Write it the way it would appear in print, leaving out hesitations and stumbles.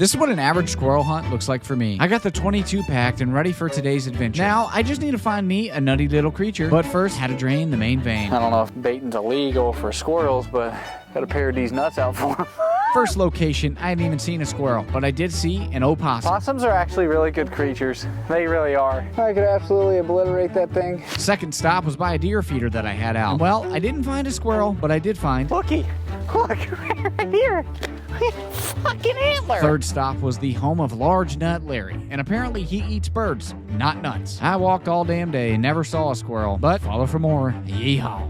This is what an average squirrel hunt looks like for me. I got the 22 packed and ready for today's adventure. Now, I just need to find me a nutty little creature. But first, how to drain the main vein. I don't know if baiting's illegal for squirrels, but gotta pair these nuts out for them. First location, I hadn't even seen a squirrel, but I did see an opossum. Possums are actually really good creatures. They really are. I could absolutely obliterate that thing. Second stop was by a deer feeder that I had out. And well, I didn't find a squirrel, but I did find... Looky, look, right here. Fucking antler. Third stop was the home of Large Nut Larry, and apparently he eats birds, not nuts. I walked all damn day and never saw a squirrel, but follow for more. Yeehaw.